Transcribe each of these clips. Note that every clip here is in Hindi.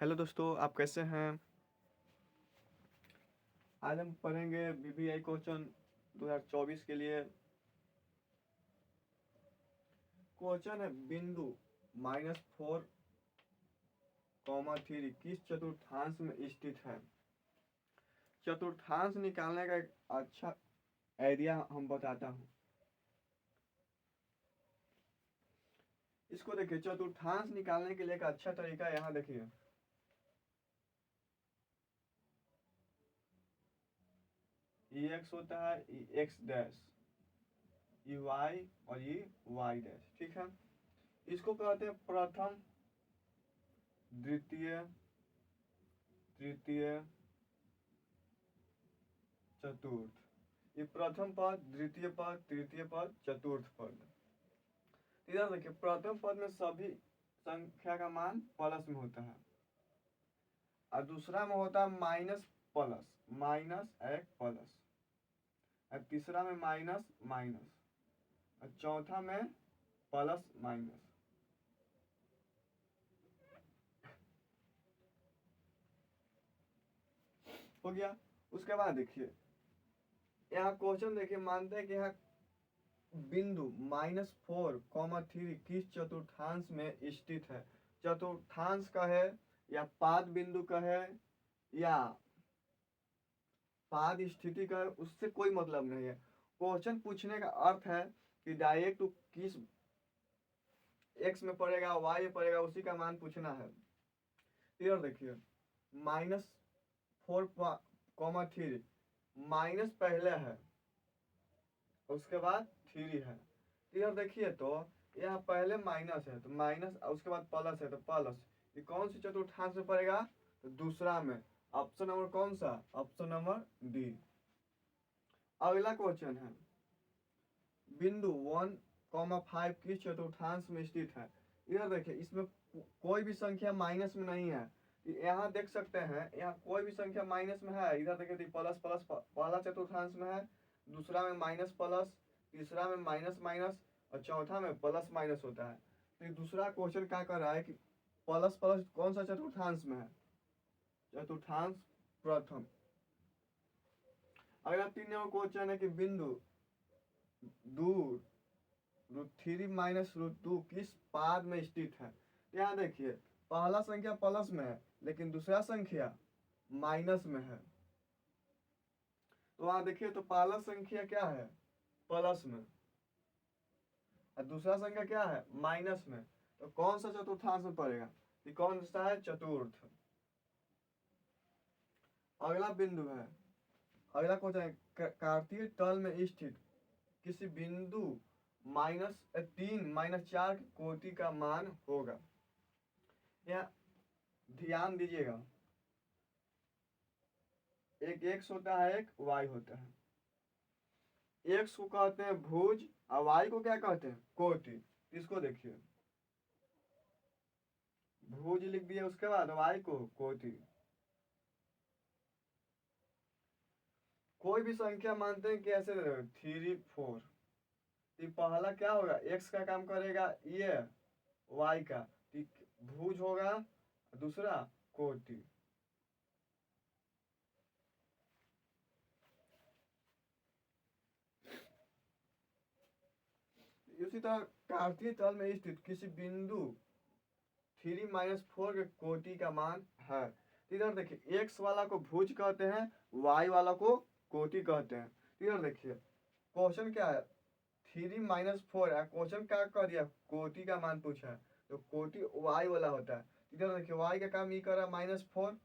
हेलो दोस्तों, आप कैसे हैं। आज हम पढ़ेंगे बीबीआई क्वेश्चन 2024 के लिए। क्वेश्चन है बिंदु -4, 3 किस चतुर्थांश में स्थित है। चतुर्थांश निकालने का एक अच्छा आइडिया हम बताता हूँ। इसको देखिए, चतुर्थांश निकालने के लिए एक अच्छा तरीका यहाँ देखिए। ये एक्स होता है, ये एक्स डैश, ये वाई और ये वाई डैश। ठीक है, इसको कहते हैं प्रथम, द्वितीय, तृतीय, चतुर्थ। ये प्रथम पद, द्वितीय पद, तृतीय पद, चतुर्थ पद। इधर देखिए, प्रथम पद में सभी संख्या का मान प्लस में होता है, और दूसरा में होता है माइनस प्लस, माइनस एक प्लस, और तीसरा में माइनस माइनस, और चौथा में प्लस माइनस। हो गया। उसके बाद देखिए, यहाँ क्वेश्चन देखिए, मानते हैं कि यहाँ बिंदु -4, 3 किस चतुर्थांश में स्थित है। चतुर्थांश का है या पाद बिंदु का है या पाद स्थिति का है, उससे कोई मतलब नहीं है। क्वेश्चन पूछने का अर्थ है कि डायरेक्ट किस एक्स में पड़ेगा, वाई में पड़ेगा, उसी का मान पूछना है। क्लियर। देखिए, -4, 3 माइनस पहले है, उसके बाद 3 है। क्लियर। देखिए, तो यहाँ पहले माइनस है तो माइनस, उसके बाद प्लस है तो प्लस। ये कौन सी चतुर्थांश में पड़ेगा, तो दूसरा में। ऑप्शन नंबर कौन सा, ऑप्शन नंबर डी। अगला क्वेश्चन है बिंदु 1, 5 किस चतुर्थांश में स्थित है। इधर देखिए, इसमें कोई भी संख्या माइनस में नहीं है। यहाँ देख सकते हैं, यहाँ कोई भी संख्या माइनस में है। इधर देखिए, प्लस प्लस पहला चतुर्थांश में है, दूसरा में माइनस प्लस, तीसरा में माइनस माइनस, और चौथा में प्लस माइनस होता है। तो ये दूसरा क्वेश्चन क्या कर रहा है कि प्लस प्लस कौन सा चतुर्थांश में है, चतुर्थांश प्रथम। अगला 3 क्वेश्चन है कि बिंदु दूर √3 - √2 किस पाद में स्थित है। यहाँ देखिए, पहला संख्या प्लस में है लेकिन दूसरा संख्या माइनस में है। तो वहां देखिए, तो पहला संख्या क्या है, प्लस में, और दूसरा संख्या क्या है, माइनस में। तो कौन सा चतुर्थांश में पड़ेगा, ये कौन सा है, चतुर्थ। अगला बिंदु है, अगला क्वेश्चन है कार्तीय तल में स्थित किसी बिंदु -3 - 4 की कोटि का मान होगा। यहाँ ध्यान दीजिएगा, एक एक्स होता है, एक वाई होता है। एक्स को कहते हैं भुज, और वाई को क्या कहते हैं, कोटि। इसको देखिए, भुज लिख दिया, उसके बाद वाई को कोटि। कोई भी संख्या मानते हैं कि ऐसे 3, 4। तो पहला क्या होगा, एक्स का काम करेगा, ये वाई का, ठीक, भुज होगा, दूसरा कोटि। इसी तरह कार्तीय तल में स्थित किसी बिंदु 3 - 4 के कोटि का मान है। इधर देखिए, एक्स वाला को भुज कहते हैं, वाई वाला को कोटि कहते हैं। इधर देखिए, क्वेश्चन क्या है, 3 - 4 है, क्वेश्चन क्या कर दिया, कोटि का मान पूछा है, तो कोटि वाई वाला होता है। इधर देखिए, वाई का काम ये कर रहा है -4,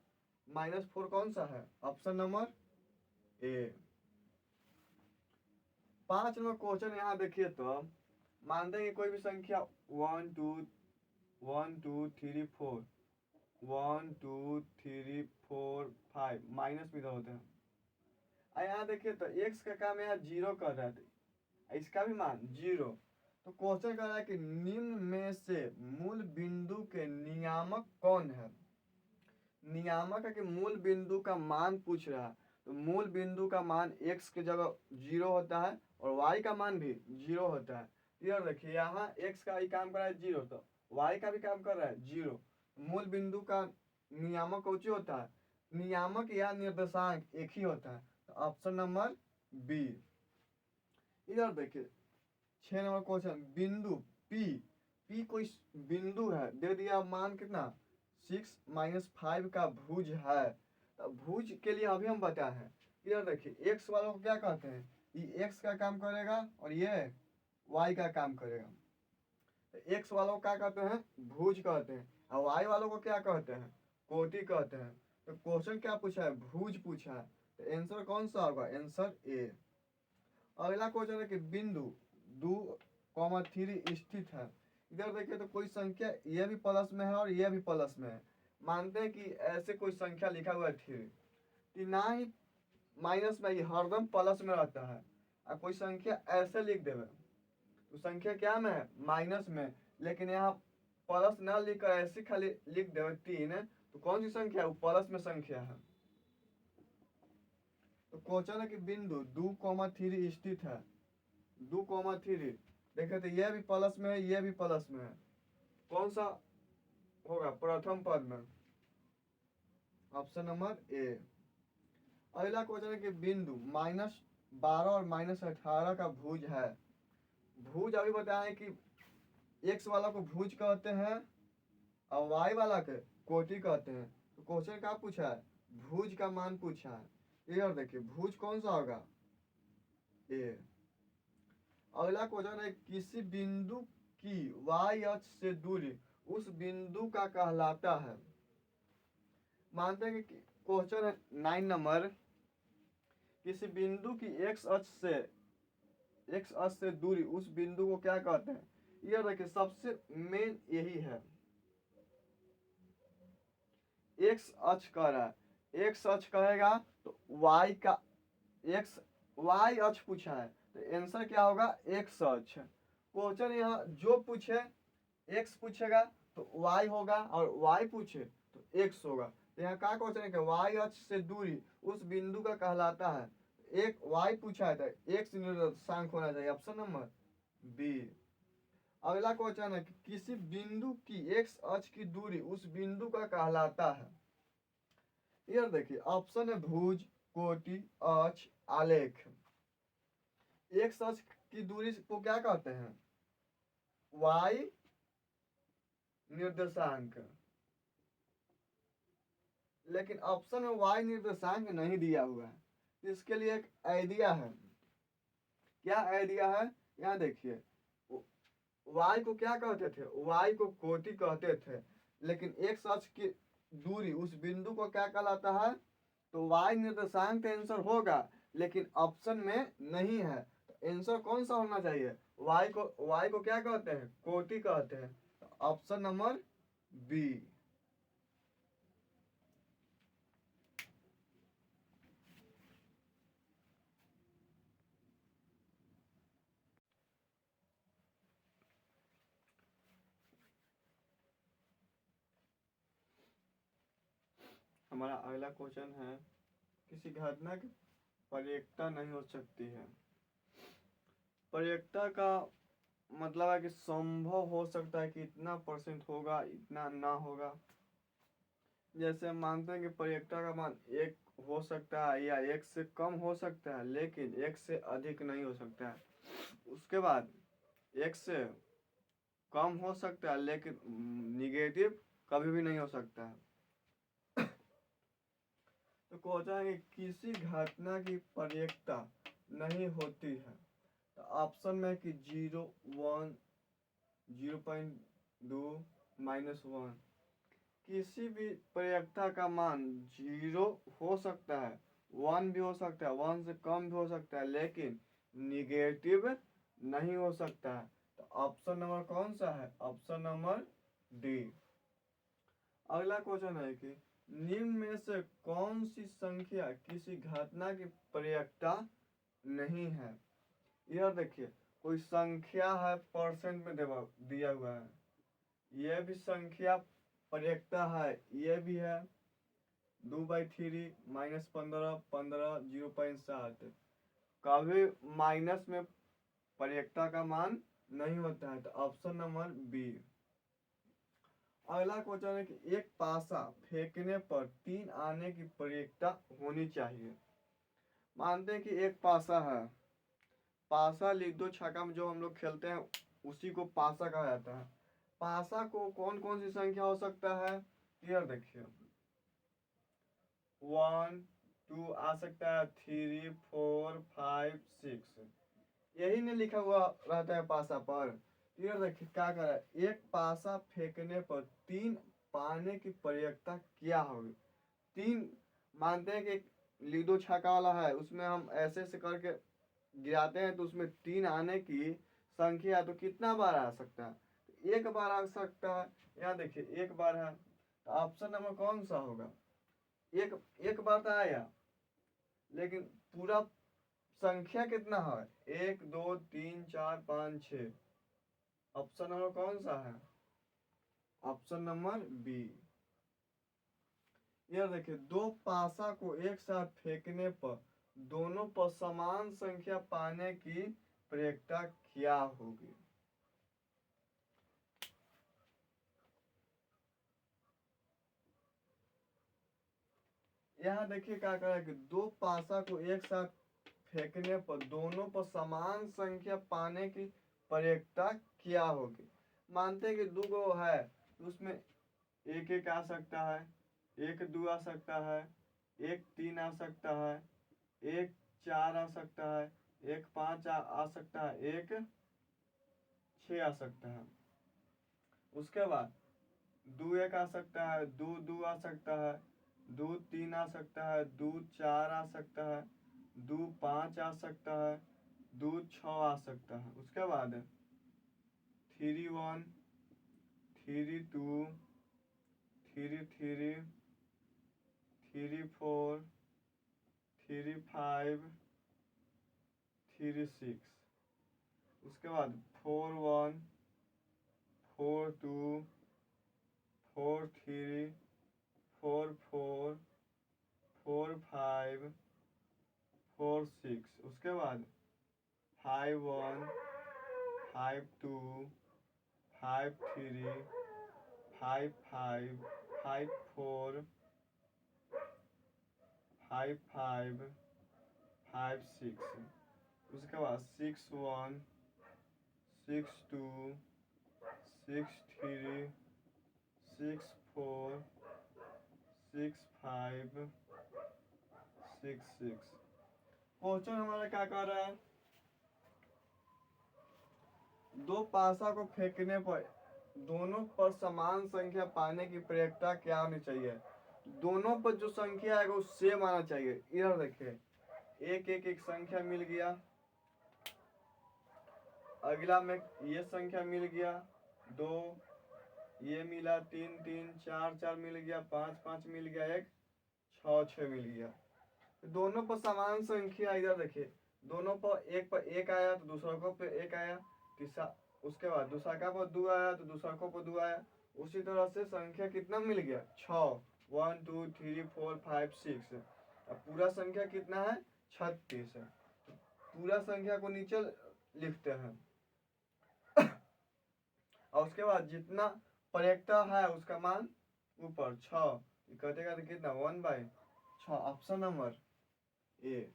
-4 कौन सा है, option number A. 5 number question यहाँ देखिए, तो मानते हैं कि कोई भी संख्या 1 2 3 4 5 माइनस में इधर होते हैं। यहाँ देखिए, तो एक्स का काम यहाँ 0 कर रहा है, इसका भी मान 0। तो क्वेश्चन कर रहा है कि निम्न में से मूल बिंदु के नियामक कौन है। नियामक है कि मूल बिंदु का मान पूछ रहा है। तो मूल बिंदु का मान एक्स की जगह 0 होता है, और वाई का मान भी 0 होता है। क्लियर। देखिए, यहाँ एक्स का ही काम कर रहा है 0, तो वाई का भी काम कर रहा है 0। मूल बिंदु का नियामक कौची होता है, नियामक या निर्देशांक एक ही होता है। तो ऑप्शन नंबर बी। इधर देखिए 6 नंबर क्वेश्चन, बिंदु पी, पी कोई बिंदु है, दे दिया मान कितना 6 - 5 का भुज है। तो भुज के लिए अभी हम बताए हैं। इधर देखिए एक्स वालों को क्या कहते हैं, ये एक्स का काम करेगा और ये वाई का काम करेगा। तो एक्स वालों को क्या कहते हैं, भुज कहते हैं, और वाई वालों को क्या कहते हैं, कोटि कहते हैं। तो क्वेश्चन क्या पूछा है, भुज पूछा है। तो आंसर कौन सा होगा, आंसर ए। अगला क्वेश्चन है कि बिंदु 2, 3 स्थित है। इधर देखिए तो कोई संख्या ये भी प्लस में है और ये भी प्लस में है। मानते हैं कि ऐसे कोई संख्या लिखा हुआ है 3, कि ना ही माइनस में, ये हरदम प्लस में रहता है। और कोई संख्या ऐसे लिख देवे तो संख्या क्या में है, माइनस में, लेकिन यहाँ प्लस ना लिखकर ऐसे खाली लिख देवे 3, तो कौन सी संख्या है, वो प्लस में संख्या है। तो क्वेश्चन है कि बिंदु 2, 3 स्थित है। 2, 3 देखे तो यह भी प्लस में है, यह भी प्लस में है। कौन सा होगा प्रथम पद में, ऑप्शन नंबर ए। अगला क्वेश्चन है कि बिंदु -12 और -18 का भुज है। भुज अभी बताए कि एक्स वाला को भुज कहते हैं और वाई वाला के कोटि कहते हैं। तो क्वेश्चन क्या पूछा है, भुज का मान पूछा है। इधर देखिए भुज कौन सा होगा, ए। अगला क्वेश्चन है किसी बिंदु की वाई अक्ष से दूरी उस बिंदु का कहलाता है। मानते हैं कि क्वेश्चन है 9 नंबर, किसी बिंदु की एक्स अक्ष से दूरी उस बिंदु को क्या कहते हैं। ये देखिए सबसे मेन यही है, एक्स अक्ष कह रहा है, एक्स अक्ष कहेगा तो वाई का, एक्स वाई अक्ष पूछा है तो आंसर क्या होगा, एक्स अक्ष। क्वेश्चन यहाँ जो पूछे एक्स पूछेगा तो वाई होगा और वाई पूछे तो एक्स होगा। तो यहाँ क्या क्वेश्चन है कि वाई अक्ष से दूरी उस बिंदु का कहलाता है। एक वाई पूछा है तो एक्स निर्देशांक होना चाहिए, ऑप्शन नंबर बी। अगला क्वेश्चन है कि किसी बिंदु की एक्स अक्ष की दूरी उस बिंदु का कहलाता है। यार देखिए ऑप्शन है भुज, कोटि, अक्ष, आलेख। एक्स अक्ष की दूरी को क्या कहते हैं, वाई निर्देशांक, लेकिन ऑप्शन में वाई निर्देशांक नहीं दिया हुआ है। इसके लिए एक आइडिया है। क्या आइडिया है, यहाँ देखिए वाई को क्या कहते थे, वाई को कोटि कहते थे, लेकिन एक्स अक्ष की दूरी उस बिंदु को क्या कहलाता है, तो वाई निर्देशांक आंसर होगा, लेकिन ऑप्शन में नहीं है। तो आंसर कौन सा होना चाहिए, वाई को क्या कहते हैं, कोटि कहते हैं। Option number B. हमारा अगला क्वेश्चन है, किसी घटना की पर्येकता नहीं हो सकती है। पर्येकता का मतलब है कि संभव हो सकता है कि इतना % होगा, इतना ना होगा। जैसे हम मानते हैं कि पर्येकता का मान 1 हो सकता है या 1 से कम हो सकता है, लेकिन 1 से अधिक नहीं हो सकता है। उसके बाद 1 से कम हो सकता है लेकिन निगेटिव कभी भी नहीं हो सकता है। तो क्वेश्चन है कि किसी घटना की पर्येकता नहीं होती है। तो ऑप्शन में कि 0, 1, 0.2, -1। किसी भी पर्येकता का मान 0 हो सकता है, 1 भी हो सकता है, 1 से कम भी हो सकता है, लेकिन निगेटिव नहीं हो सकता है। तो ऑप्शन नंबर कौन सा है, ऑप्शन नंबर डी। अगला क्वेश्चन है कि निम्न में से कौन सी संख्या किसी घटना की पर्येकता नहीं है। यह देखिए कोई संख्या है, % में दिया हुआ है, यह भी संख्या पर्येकता है, यह भी है 2/3 -15, 15, 0.7। कभी माइनस में पर्येकता का मान नहीं होता है। तो ऑप्शन नंबर बी। अगला क्वेश्चन है कि एक पासा फेंकने पर 3 आने की प्रवृत्ति होनी चाहिए। मानते हैं कि एक पासा है, पासा लिडो छक्का में जो हम लोग खेलते हैं उसी को पासा कहा जाता है। पासा को कौन कौन सी संख्या हो सकता है, क्लियर देखिए, 1 2 आ सकता है, 3 4 5 6, यही नहीं लिखा हुआ रहता है पासा पर। क्लियर देखिए क्या कर रहा है, एक पासा फेंकने पर 3 पाने की प्रवृत्ति क्या होगी। 3 मानते हैं कि लीडो छक्का वाला है, उसमें हम ऐसे ऐसे करके गिराते हैं तो उसमें 3 आने की संख्या तो कितना बार आ सकता है, एक बार आ सकता है। यहाँ देखिए एक बार है, तो ऑप्शन नंबर कौन सा होगा, एक बार तो आया, लेकिन पूरा संख्या कितना है, 1 2 3 4 5 6, ऑप्शन नंबर कौन सा है, ऑप्शन नंबर बी। यह देखिए, दो पासा को एक साथ फेंकने पर दोनों पर समान संख्या पाने की प्रवृत्ति क्या होगी। यहाँ देखिए क्या कर रहा है कि दो पासा को एक साथ फेंकने पर दोनों पर समान संख्या पाने की प्रवृत्ति क्या होगी। मानते हैं कि दो गो है, उसमें एक एक आ सकता है, 1 2 आ सकता है, 1 3 आ सकता है, 1 4 आ सकता है, 1 5 आ सकता है, 1 6 आ सकता है। उसके बाद 2 1 आ सकता है, 2 2 आ सकता है, 2 3 आ सकता है, 2 4 आ सकता है, 2 5 आ सकता है, 2 6 आ सकता है। उसके बाद 3 1 3 2 3 3 3 4 3 5 3 6। उसके बाद 4 1 4 2 4 3 4 4 4 5 4 6। उसके बाद 5 1 5 2 5 3 5 5 5 4 5 5 5 6। उसके बाद 6 1 6 2 6 3 6 4 6 5 6 6। क्वेश्चन हमारा क्या कर रहा है, दो पासा को फेंकने पर दोनों पर समान संख्या पाने की प्रवृत्ति क्या होनी चाहिए। दोनों पर जो संख्या है वो सेम आना चाहिए। इधर देखिए, एक एक एक संख्या मिल गया, अगला में ये संख्या मिल गया, 2 ये मिला, 3 3 4 4 मिल गया, 5 5 मिल गया, 1 6 6 मिल गया। दोनों पर समान संख्या, इधर देखिए, दोनों पर एक आया तो दूसरा को पे एक आया, तीसरा उसके बाद दूसरा का पर 2 आया तो दूसरा को पर 2 आया। उसी तरह से संख्या कितना मिल गया, 6 1 2 3 4 5 6। अब पूरा संख्या कितना है, 36 है। पूरा संख्या को नीचे लिखते हैं और उसके बाद जितना प्रवृत्ति है उसका मान ऊपर 6 कटेगा तो कितना 1/6, ऑप्शन नंबर ए।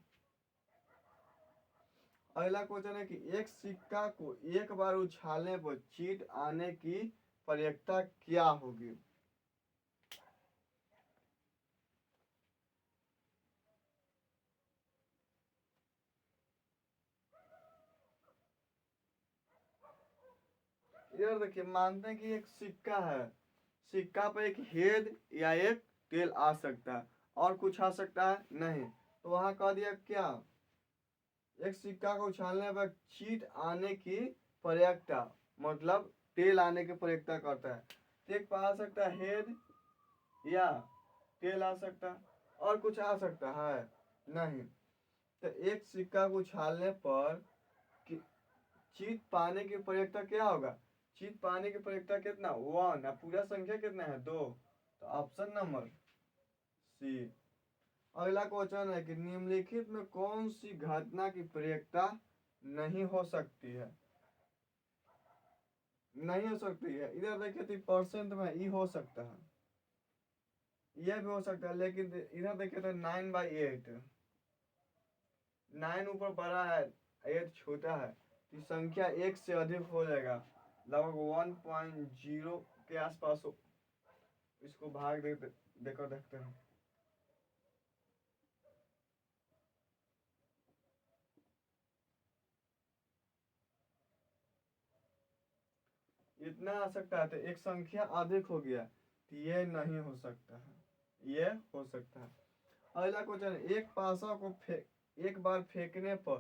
अगला क्वेश्चन है कि एक सिक्का को एक बार उछालने पर चीट आने की प्रवृत्ति क्या होगी। यार देखिए, मानते हैं कि एक सिक्का है, सिक्का पे एक हेड या एक टेल आ सकता है और कुछ आ सकता है नहीं, तो वहां कह दिया क्या, एक सिक्का को उछालने पर चीट आने की प्रवृत्ति, मतलब टेल आने की प्रवृत्ति करता है। तो एक पर आ सकता है हेड या टेल आ सकता है और कुछ आ सकता है नहीं। तो एक सिक्का को उछालने पर चीट पाने की प्रवृत्ति क्या होगा, चीट पाने की प्रवृत्ति कितना 1, और पूरा संख्या कितना है 2, तो ऑप्शन नंबर सी। अगला क्वेश्चन है कि निम्नलिखित में कौन सी घटना की प्रवृत्ति नहीं हो सकती है। नहीं हो सकती है। इधर देखिए तो परसेंट में ई हो सकता है, ये भी हो सकता है, लेकिन इधर देखिए तो 9/8, 9 ऊपर बड़ा है, 8 छोटा है, तो ये संख्या एक से अधिक हो जाएगा, लगभग 1.0 के आसपास हो। इसको भाग देकर देखते हैं। इतना आ सकता है, तो एक संख्या अधिक हो गया, तो ये नहीं हो सकता है, ये हो सकता है। अगला क्वेश्चन, एक पासा को एक बार फेंकने पर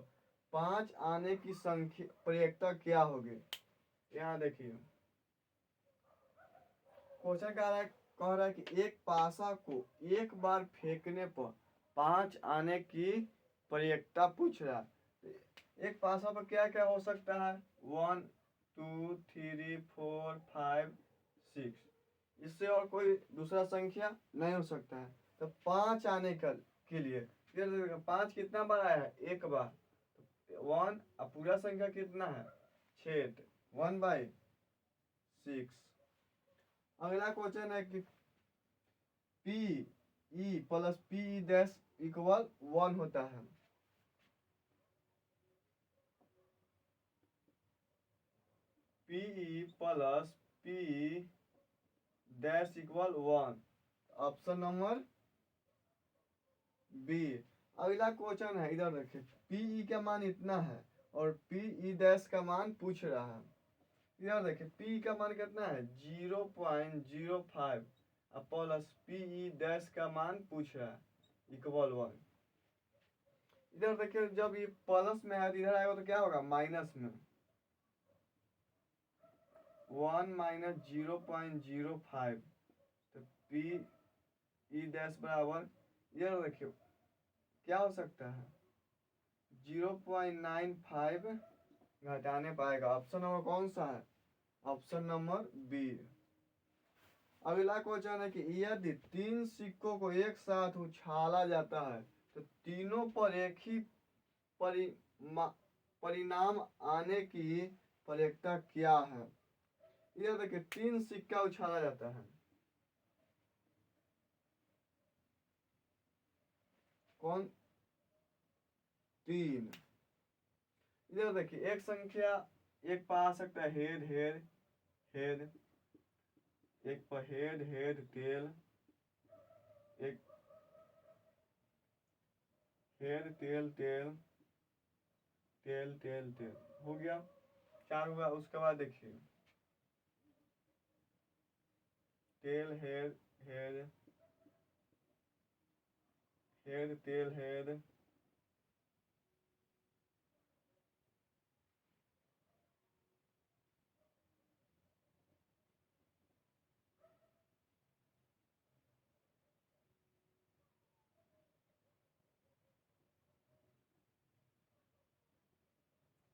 5 आने की संख्या प्रयेकता क्या होगी? यहाँ देखिए क्वेश्चन कह रहा है कि एक पासा को एक बार फेंकने पर 5 आने की प्रयेकता पूछ रहा है। एक पासा पर क्या क्या हो सकता है? 1 2 3 4 5 6, इससे और कोई दूसरा संख्या नहीं हो सकता है। तो 5 आने के लिए 5 कितना बार आया है? एक बार। 1, अब पूरा संख्या कितना है? 6, 1/6। अगला क्वेश्चन है कि P E plus P E dash equal 1 होता है। P E plus P dash equal 1, option number B. अगला क्वेश्चन है, इधर देखिए, पी ई का मान इतना है और पी ई डैश का मान पूछ रहा है। इधर देखिए पी का मान कितना है? 0.05, प्लस पी ई डैश का मान पूछ रहा है इक्वल 1। इधर देखिए जब ये प्लस में है तो इधर आएगा तो क्या होगा? माइनस में। 1 माइनस 0.05, तो पी ई डैश बराबर, इधर देखिए क्या हो सकता है? 0.95 घटाने पाएगा। ऑप्शन नंबर कौन सा है? Option number B. अगला क्वेश्चन है कि यदि 3 सिक्कों को एक साथ उछाला जाता है तो तीनों पर एक ही परिणाम आने की प्रयेकता क्या है? इधर देखिए 3 सिक्का उछाला जाता है, कौन? 3। इधर देखिए एक संख्या एक पर आ सकता है हेड हेड हेड, एक पर हेड हेड टेल, एक head tail tail tail tail tail, हो गया 4 हुआ। उसके बाद देखिए tail head head head tail head,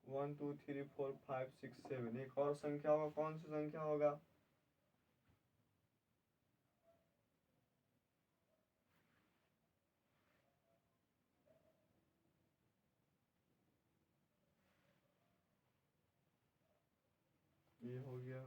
1 2 3 4 5 6 7। एक और संख्या होगा, कौन सी संख्या होगा? ये हो गया।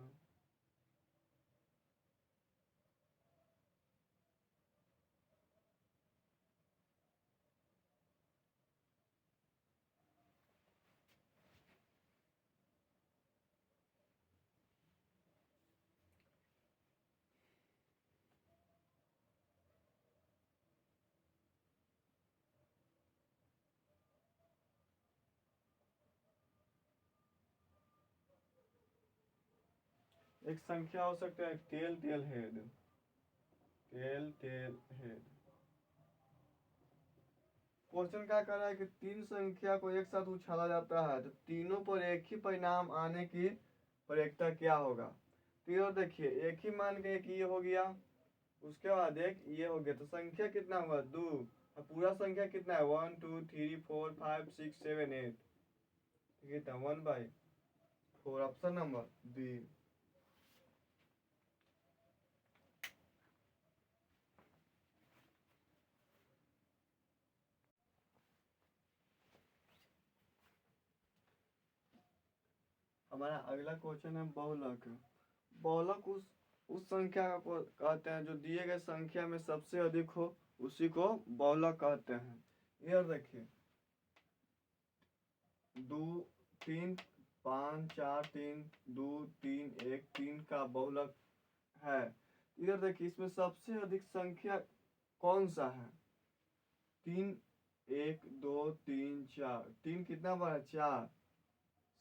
एक संख्या हो सकता है tail tail head, tail tail head. Question क्या कर रहा है कि 3 संख्या को एक साथ उछाला जाता है तो तीनों पर एक ही परिणाम आने की प्रयेकता क्या होगा? तो इधर देखिए एक ही मान के एक ये हो गया, उसके बाद एक ये हो गया, तो संख्या कितना हुआ? 2। अब पूरा संख्या कितना है? 1 2 3 4 5 6 7 8, कितना? 1/4, ऑप्शन नंबर बी। हमारा अगला क्वेश्चन है बहुलक। बहुलक उस संख्या को कहते हैं जो दिए गए संख्या में सबसे अधिक हो, उसी को बहुलक कहते हैं। ये देखिए 2 3 5 4 3 2 3 1 3 का बहुलक है। इधर देखिए इसमें सबसे अधिक संख्या कौन सा है? 3 1 2 3 4, 3 कितना बार है? 4।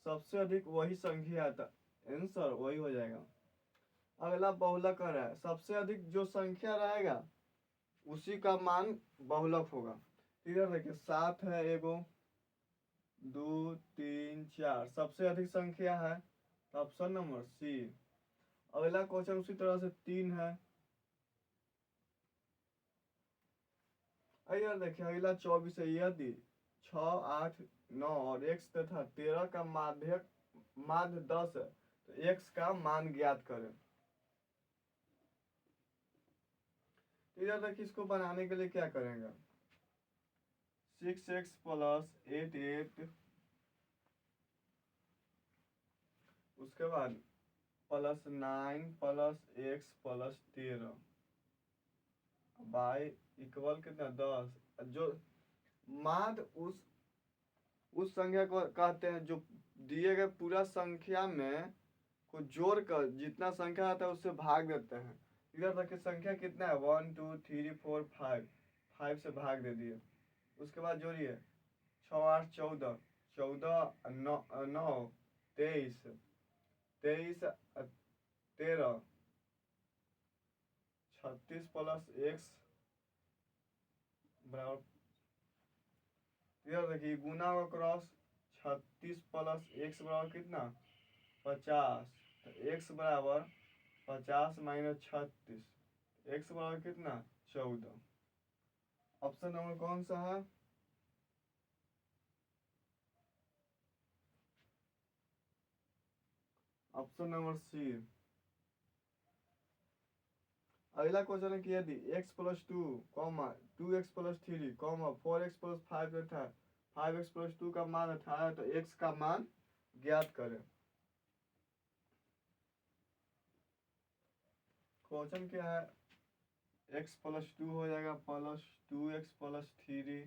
सबसे अधिक वही संख्या है, आंसर वही हो जाएगा। अगला बहुलक कर रहा है, सबसे अधिक जो संख्या रहेगा उसी का मान बहुलक होगा। इधर देखिए 7 है, एगो 2 3 4 सबसे अधिक संख्या है, ऑप्शन नंबर सी। अगला क्वेश्चन उसी तरह से 3 है। यार देखिए अगला 24 है। यदि 6 8 9 और x तथा 13 का माध्य 10 है तो x का मान ज्ञात करें। इधर देखिए इसको बनाने के लिए क्या करेंगे? 6x प्लस 8 उसके बाद plus 9 plus x plus 13 by equal कितना 10। जो माध्य उस संख्या को कहते हैं जो दिए गए पूरा संख्या में को जोड़कर जितना संख्या आता है उससे भाग देते हैं। इधर तक की संख्या कितना है? 1 2 3 4 5, 5 से भाग दे दिए। उसके बाद जोड़िए 6 8 14, 14 9 23, 23 13, 36 प्लस x बराबर। इधर देखिए गुना का क्रॉस 36 प्लस x बराबर कितना? 50। तो x बराबर 50 माइनस 36, x बराबर कितना? 14। ऑप्शन नंबर कौन सा है? Option number C. अगला क्वेश्चन है कि यदि x plus 2 2x plus 3 4x plus 5 तथा 5x प्लस 2 का मान 18 तो x का मान ज्ञात करें। क्वेश्चन क्या है? x प्लस 2 हो जाएगा plus 2x plus 3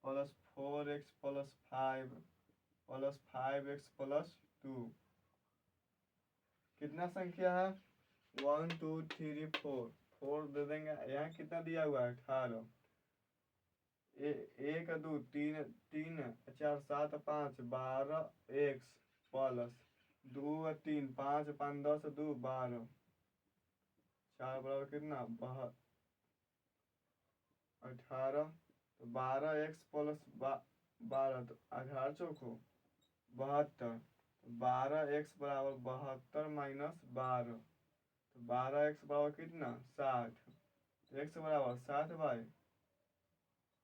plus 4x plus 5 plus 5x plus 2। कितना संख्या है? 1 2 3 4, 4 दे देंगे। यहाँ कितना दिया हुआ है? 18। 1 2 3 3 4 7 5 12 x प्लस 2 3 5 5 10 2 12, 4 बराबर कितना? 18। तो 12x प्लस 12 तो 18 चौको 72। 12x बराबर 72 माइनस 12, तो 12x बराबर कितना? 60। तो x बराबर 60 बाई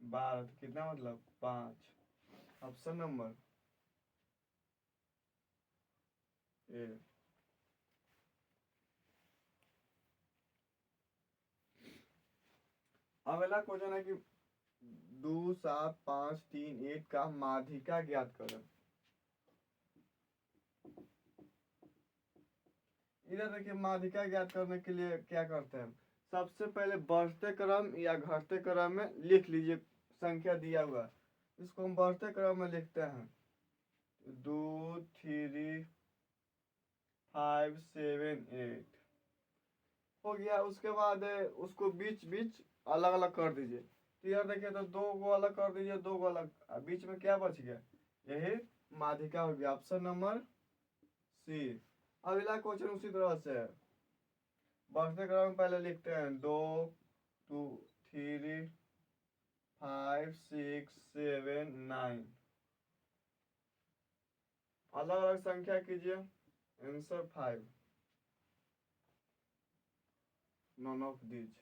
12, तो कितना मतलब 5। Option number A. अगला क्वेश्चन है कि 2 7 5 3 1 का माध्यिका ज्ञात करें। इधर देखिए माध्यिका ज्ञात करने के लिए क्या करते हैं? सबसे पहले बढ़ते क्रम या घटते क्रम में लिख लीजिए संख्या दिया हुआ है। इसको हम बढ़ते क्रम में लिखते हैं 2 3 5 7 8 हो गया। उसके बाद उसको बीच बीच अलग अलग कर दीजिए। तो यार देखिए तो 2 को अलग कर दीजिए, 2 को अलग, बीच में क्या बच गया? यही माध्यिका हो गया। Option number C. अगला क्वेश्चन उसी तरह से है। बढ़ते क्रम में पहले लिखते हैं 2 2 3 5 6 7 9, अलग अलग संख्या कीजिए। Answer 5, none of these.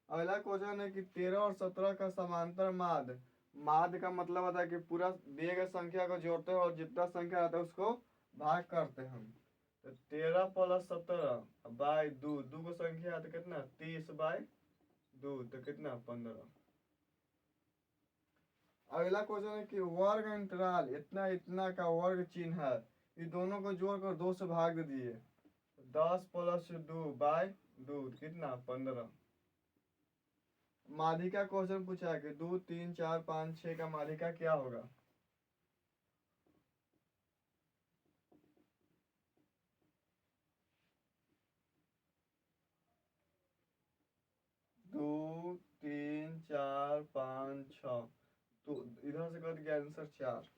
अगला क्वेश्चन है कि 13 और 17 का समांतर माध्य। माध्य का मतलब होता है कि पूरा दिए गए संख्या को जोड़ते हैं और जितना संख्या आता है उसको भाग करते हैं। तो 13 प्लस 17 बाई 2, 2 को संख्या है तो कितना? 30 बाई 2, तो कितना? 15। अगला क्वेश्चन है कि वर्ग अंतराल इतना इतना का वर्ग चिन्ह है। ये दोनों को जोड़कर 2 से भाग दे दिए। 10 प्लस 2/2 कितना 15। माध्यिका क्वेश्चन पूछा है कि 2 3 4 5 6 का माध्यिका क्या होगा। दो 3 4 5 6, तो इधर से कट गया आंसर 4।